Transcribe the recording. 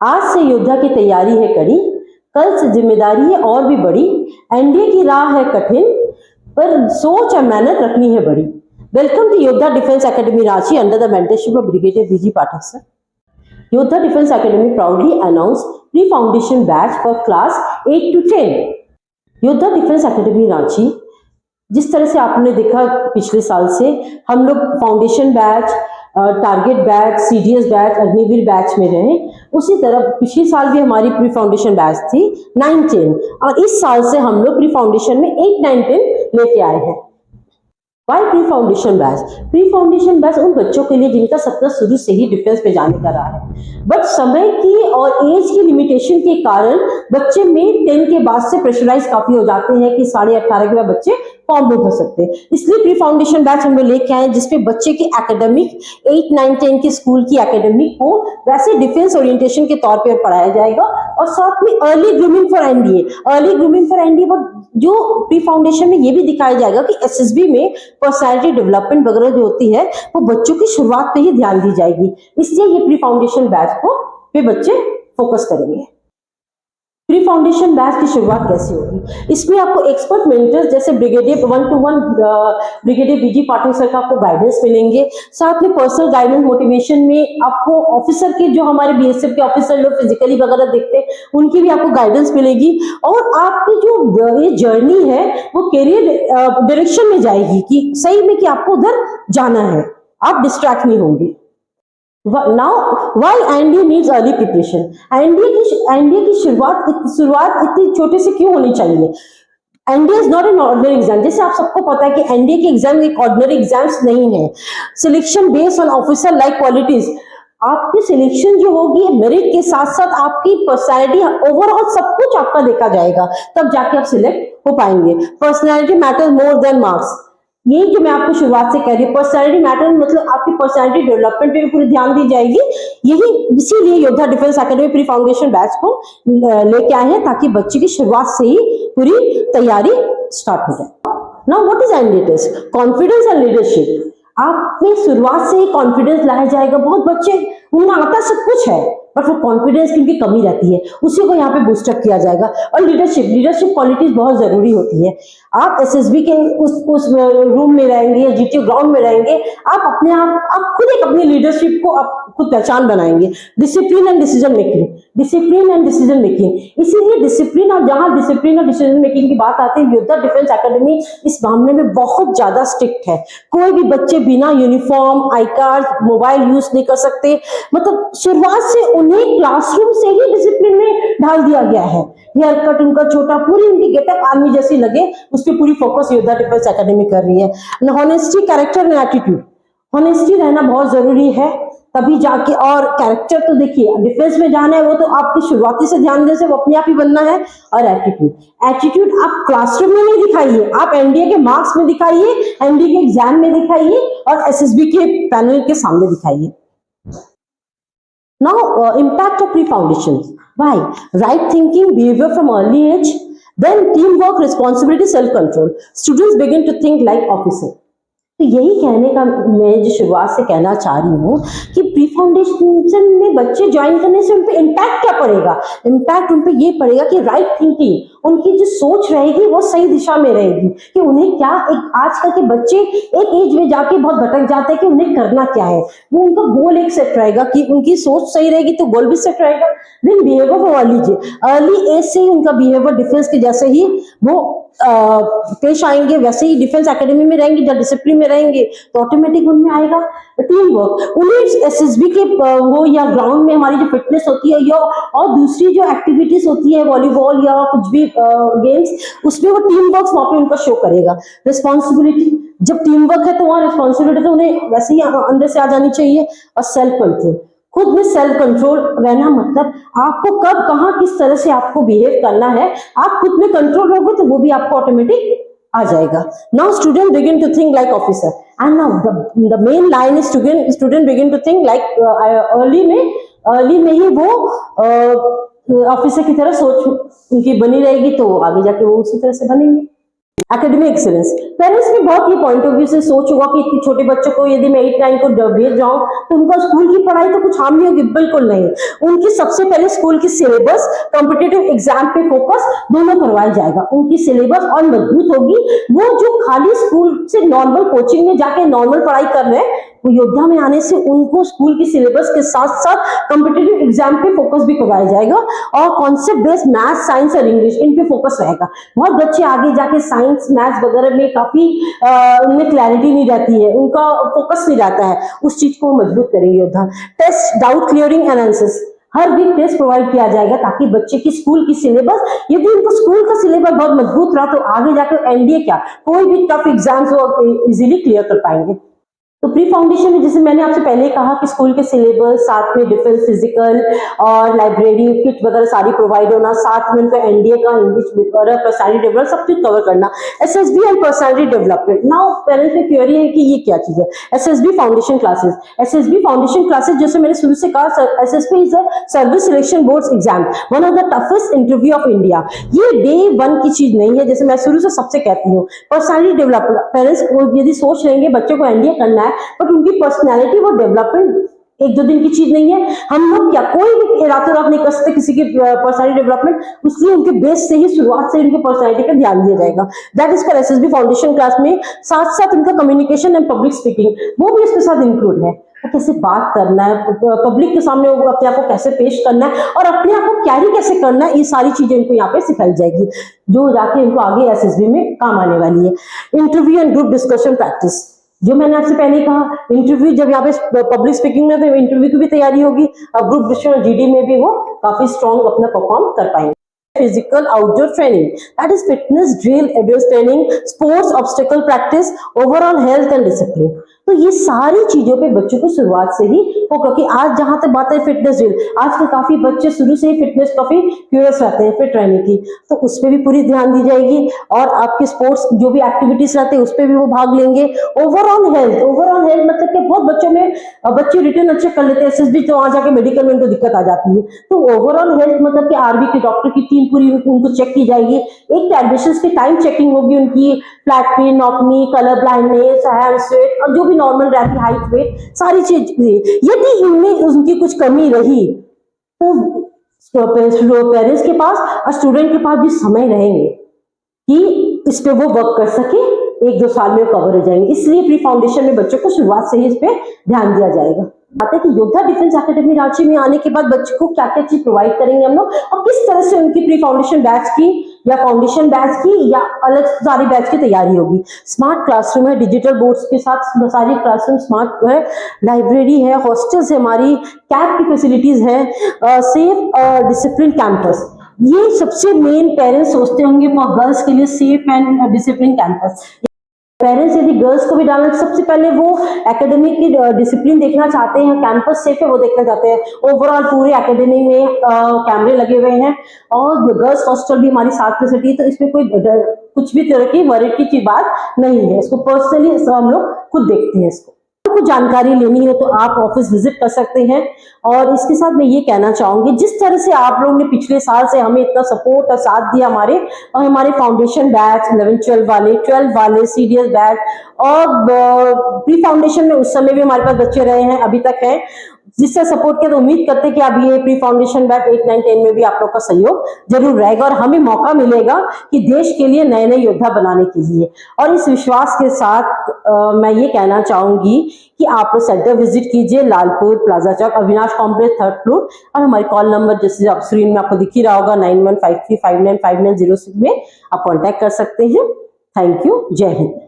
आज से योद्धा की तैयारी है कड़ी, कल से जिम्मेदारी है और भी बड़ी। एनडीए की राह है कठिन, पर सोच और मेहनत रखनी है बड़ी। Welcome to Yoddha defence academy Ranchi under the mentorship of brigadier BG Pathak sir. Yoddha defence academy proudly announce pre-foundation batch for class 8 to 10। योद्धा डिफेंस एकेडमी रांची, जिस तरह से आपने देखा पिछले साल से हम लोग foundation batch, target batch, CDS batch, Agniveer batch में रहे, उसी तरह पिछले साल भी हमारी प्री फाउंडेशन बैच थी 9-10, और इस साल से हम लोग प्री फाउंडेशन में 8-9-10 लेके आए हैं। Why pre foundation batch? Pre foundation batch उन बच्चों के लिए जिनका सपना शुरू से ही डिफेंस पे जाने का रहा है, बट समय की और एज की लिमिटेशन के कारण बच्चे में 10 के बाद से प्रेशराइज काफी हो जाते हैं कि 18.5 के बाद बच्चे फॉर्म नहीं भर सकते। इसलिए प्री फाउंडेशन बैच हम लोग लेके आए जिसपे बच्चे की एकेडमिक 8, 9, 10 की स्कूल की एकेडमिक को वैसे डिफेंस ओरिएंटेशन के तौर पे पढ़ाया जाएगा, और साथ में early grooming for NDA. Early grooming for NDA जो प्री फाउंडेशन में ये भी दिखाया जाएगा कि एसएसबी में पर्सनैलिटी डेवलपमेंट वगैरह जो होती है वो बच्चों की शुरुआत पे ही ध्यान दी जाएगी। इसलिए ये प्री फाउंडेशन बैच को पे बच्चे फोकस करेंगे। प्री फाउंडेशन बैच की शुरुआत कैसे होगी? इसमें आपको एक्सपर्ट मेंटर्स जैसे brigadier 1-to-1 brigadier BG Pathak sir का आपको गाइडेंस मिलेंगे। साथ में पर्सनल गाइडेंस मोटिवेशन में आपको ऑफिसर के जो हमारे बीएसएफ के ऑफिसर लोग फिजिकली वगैरह देखते हैं उनकी भी आपको गाइडेंस मिलेगी, और आपकी जो ये जर्नी है वो करियर डायरेक्शन में जाएगी कि सही में कि आपको उधर जाना है, आप डिस्ट्रैक्ट नहीं होंगे। Now, why NDA needs early preparation? NDA की शुरुआत इतनी छोटे से क्यों होनी चाहिए? NDA is not an ordinary exam. जैसे आप सबको पता है कि एनडीए के एग्जाम एक ऑर्डिनरी एग्जाम्स नहीं है। Selection based on officer like qualities. आपकी सिलेक्शन जो होगी मेरिट के साथ साथ आपकी पर्सनैलिटी, ओवरऑल सब कुछ आपका देखा जाएगा, तब जाके आप सिलेक्ट हो पाएंगे। Personality matters more than marks. ये जो मैं आपको शुरुआत से कह रही हूँ, पर्सनैलिटी मैटर मतलब आपकी पर्सनैलिटी डेवलपमेंट पे भी पूरी ध्यान दी जाएगी। यही इसीलिए योद्धा defence academy pre foundation batch को लेके आए हैं ताकि बच्चे की शुरुआत से ही पूरी तैयारी स्टार्ट हो जाए। Now what is NDA test? Confidence and leadership. आप में शुरुआत से ही कॉन्फिडेंस लाया जाएगा। बहुत बच्चे उनमें आता सब कुछ है बट वो कॉन्फिडेंस की कमी रहती है, उसी को यहाँ पे बूस्टअप किया जाएगा। और लीडरशिप क्वालिटीज बहुत जरूरी होती है। आप एसएसबी के उस रूम में रहेंगे या जीटीओ ग्राउंड में रहेंगे, आप खुद एक अपनी लीडरशिप को आप खुद पहचान बनाएंगे। Discipline and decision making. इसीलिए डिसिप्लिन, और जहां डिसिप्लिन और डिसीजन मेकिंग की बात आती है, योद्धा डिफेंस एकेडमी इस मामले में बहुत ज्यादा स्ट्रिक्ट है। कोई भी बच्चे बिना uniform, I card, mobile use नहीं कर सकते। मतलब शुरुआत से उन्हें क्लासरूम से ही डिसिप्लिन में ढाल दिया गया है। हेयर कट उनका छोटा, पूरी उनकी गेटअप आर्मी जैसी लगे, उस पर पूरी फोकस योद्धा डिफेंस एकेडमी कर रही है। Honesty, character and attitude. Honesty रहना बहुत जरूरी है, तभी जाके। और कैरेक्टर तो देखिए, डिफेंस में जाना है वो तो आपकी शुरुआती से ध्यान देने से वो अपने आप ही बनना है। और एटीट्यूड आप क्लासरूम में नहीं दिखाइए, आप एनडीए के मार्क्स में दिखाइए, एनडीए के एग्जाम में दिखाइए, और एसएसबी के पैनल के सामने दिखाइए। Now, impact of pre-foundation. Why? Right thinking, behavior from early age, then teamwork, responsibility, self-control. Students begin to think like officer. तो यही कहने का मैं जो शुरुआत से कहना चाह रही हूँ कि प्री फाउंडेशन में बच्चे ज्वाइन करने से उन पे इम्पैक्ट क्या पड़ेगा? इम्पैक्ट उन पे ये पड़ेगा कि राइट थिंकिंग, उनकी जो सोच रहेगी वो सही दिशा में रहेगी कि उन्हें क्या, एक आजकल के बच्चे एक एज में जाके बहुत भटक जाते हैं कि उन्हें करना क्या है। वो उनका गोल एक सेट रहेगा कि उनकी सोच सही रहेगी तो गोल भी सेट रहेगा। Then behaviour for early age से ही उनका बिहेवियर डिफेंस के जैसे ही वो पेश आएंगे, वैसे ही डिफेंस एकेडमी में रहेंगे या डिसिप्लिन में रहेंगे तो ऑटोमेटिक उनमें आएगा टीम वर्क। उन्हें एसएसबी के वो या ग्राउंड में हमारी जो फिटनेस होती है या और दूसरी जो एक्टिविटीज होती है, वॉलीबॉल या कुछ भी गेम्स, उसमें वो टीम वर्क वहां पे उनका शो करेगा। रिस्पॉन्सिबिलिटी, जब टीम वर्क है तो वहां रिस्पॉन्सिबिलिटी तो उन्हें वैसे ही अंदर से आ जानी चाहिए। और सेल्फ कंट्रोल, खुद में सेल्फ कंट्रोल रहना, मतलब आपको कब कहां किस तरह से आपको बिहेव करना है, आप खुद में कंट्रोल रहोगे तो वो भी आपको ऑटोमेटिक आ जाएगा। Now student begin to think like officer, and now the main line is student begin to think like early में ही वो ऑफिसर की तरह सोच उनकी बनी रहेगी तो आगे जाके वो उसी तरह से बनेंगे। एकेडमिक एक्सीलेंस, पेरेंट्स ने बहुत ही पॉइंट ऑफ व्यू से सोच होगा कि इतने छोटे बच्चों को यदि मैं 8-9 को भेज जाऊं तो उनका स्कूल की पढ़ाई तो कुछ हार्म नहीं होगी, बिल्कुल नहीं। उनकी सबसे पहले स्कूल की सिलेबस, कॉम्पिटिटिव एग्जाम पे फोकस दोनों करवाया जाएगा। उनकी सिलेबस और मजबूत होगी। वो जो खाली स्कूल से नॉर्मल कोचिंग में जाके नॉर्मल पढ़ाई कर रहे हैं, वो योद्धा में आने से उनको स्कूल की सिलेबस के साथ साथ कॉम्पिटिटिव एग्जाम पे फोकस भी करवाया जाएगा और कॉन्सेप्ट बेस्ड मैथ, साइंस और इंग्लिश इन पे फोकस रहेगा। बहुत बच्चे आगे जाके साइंस, मैथ्स वगैरह में काफी उनमें क्लैरिटी नहीं रहती है, उनका फोकस नहीं रहता है, उस चीज को मजबूत करेंगे योद्धा। टेस्ट, डाउट क्लियरिंग, एनालिसिस, हर वीक टेस्ट प्रोवाइड किया जाएगा ताकि बच्चे की स्कूल की सिलेबस, यदि उनको स्कूल का सिलेबस बहुत मजबूत रहा तो आगे जाकर एनडीए क्या कोई भी टफ एग्जाम्स वो इजीली क्लियर कर पाएंगे। तो प्री फाउंडेशन में जैसे मैंने आपसे पहले कहा कि स्कूल के सिलेबस, साथ में डिफेंस फिजिकल और लाइब्रेरी किट वगैरह सारी प्रोवाइड होना, साथ में उनको एनडीए का इंग्लिश और पर्सनालिटी डेवलपमेंट सब कुछ कवर करना। SSB and personality development, now parents में क्वेरी है कि ये क्या चीज है। SSB foundation classes, SSB foundation classes जैसे मैंने शुरू से कहा, SSB is a service selection boards exam, one of the toughest interview of India. ये डे 1 की चीज नहीं है, जैसे मैं शुरू से सबसे कहती हूँ। पर्सनालिटी डेवलपमेंट, पेरेंट्स यदि सोच लेंगे बच्चों को एनडीए करना है बट उनकी पर्सनैलिटी वो डेवलपमेंट 1-2 दिन की चीज नहीं है। हम लोग क्या कोई भी रातों रात नहीं कर सकते किसी की पर्सनैलिटी डेवलपमेंट, इसलिए उनके बेस से ही शुरुआत से उनकी पर्सनैलिटी पर ध्यान दिया जाएगा। That is for SSB foundation class में। साथ साथ उनका कम्युनिकेशन एंड पब्लिक स्पीकिंग वो भी इसके साथ इंक्लूड है। कैसे बात करना है पब्लिक के सामने, अपने आप को कैसे पेश करना है और अपने आप को कैरी कैसे करना है, ये सारी चीजें इनको यहाँ पे सिखाई जाएगी जो जाके इनको आगे एसएसबी में काम आने वाली है। Interview and group discussion practice, जो मैंने आपसे पहले कहा, इंटरव्यू जब यहाँ पे पब्लिक स्पीकिंग में तो इंटरव्यू की भी तैयारी होगी और ग्रुप डिस्कशन जीडी में भी वो काफी स्ट्रॉन्ग अपना परफॉर्म कर पाएंगे। Physical outdoor training, that is fitness drill, address training, sports, obstacle practice, overall health and discipline. तो ये सारी चीजों पे बच्चों को शुरुआत से ही वो, क्योंकि आज जहां तक बात है फिटनेस ड्रिल, आज के काफी बच्चे शुरू से ही फिटनेस काफी क्यूरियस रहते हैं फिट रहने की, तो उस पर भी पूरी ध्यान दी जाएगी और आपके स्पोर्ट्स जो भी एक्टिविटीज रहते हैं उस पर भी वो भाग लेंगे। ओवरऑल हेल्थ, ओवरऑल हेल्थ मतलब कि बहुत बच्चों में बच्चे रिटर्न अच्छे कर लेते हैं एसएसबी, तो वहां जाके मेडिकल में उनको दिक्कत आ जाती है। तो ओवरऑल हेल्थ मतलब कि आरबी की डॉक्टर की टीम पूरी उनको चेक की जाएगी। एक एडमिशन की टाइम चेकिंग होगी उनकी, flat feet, knock knee, colour blindness, hand sweat और जो भी नॉर्मल रहती हाइट वेट सारी चीज। यदि इनमें उनकी कुछ कमी रही तो पेरेंट्स के पास और स्टूडेंट के पास भी समय रहेंगे कि इस पे वो वर्क कर सके, 1-2 साल में कवर हो जाएंगे। इसलिए प्री फाउंडेशन में बच्चों को शुरुआत से ही इस पे ध्यान दिया जाएगा। बात है कि योद्धा डिफेंस एकेडमी रांची में आने के बाद बच्चों को क्या क्या चीज प्रोवाइड करेंगे हम लोग और किस तरह से उनकी प्री फाउंडेशन बैच की या फाउंडेशन बैच की या अलग सारी बैच की तैयारी होगी। स्मार्ट क्लासरूम है, डिजिटल बोर्ड्स के साथ सारी क्लासरूम स्मार्ट है, लाइब्रेरी है, हॉस्टल्स है, हमारी कैब की फैसिलिटीज है, सेफ डिसिप्लिन कैंपस। ये सबसे मेन पेरेंट्स सोचते होंगे फॉर गर्ल्स के लिए safe and discipline campus. Parents यदि गर्ल्स को भी डालना, सबसे पहले वो एकेडमिक की डिसिप्लिन देखना चाहते हैं, कैंपस सेफ है वो देखना चाहते हैं। ओवरऑल पूरे एकेडमी में कैमरे लगे हुए हैं और गर्ल्स हॉस्टल भी हमारी 7 फैसिलिटी, तो इसमें कोई कुछ भी तरह की वरी की बात नहीं है। इसको पर्सनली हम लोग खुद देखते हैं। इसको कुछ जानकारी लेनी हो तो आप ऑफिस विजिट कर सकते हैं। और इसके साथ मैं ये कहना चाहूंगी, जिस तरह से आप लोगों ने पिछले साल से हमें इतना सपोर्ट और साथ दिया हमारे फाउंडेशन बैच 11-12 वाले, 12 वाले सीडीएस बैच और प्री फाउंडेशन में उस समय भी हमारे पास बच्चे रहे हैं, अभी तक है, जिससे सपोर्ट किया, तो उम्मीद करते हैं कि अब ये प्री फाउंडेशन बैच 8, 9, 10 में भी आप लोग का सहयोग जरूर रहेगा और हमें मौका मिलेगा कि देश के लिए नए नए योद्धा बनाने के लिए। और इस विश्वास के साथ मैं ये कहना चाहूंगी कि आप लोग सेंटर विजिट कीजिए, लालपुर प्लाजा चौक, अविनाश कॉम्प्लेक्स, 3rd फ्लोर, और हमारे कॉल नंबर जैसे आप स्क्रीन में आपको दिख ही रहा होगा 9153595906 में आप कॉन्टैक्ट कर सकते हैं। थैंक यू, जय हिंद।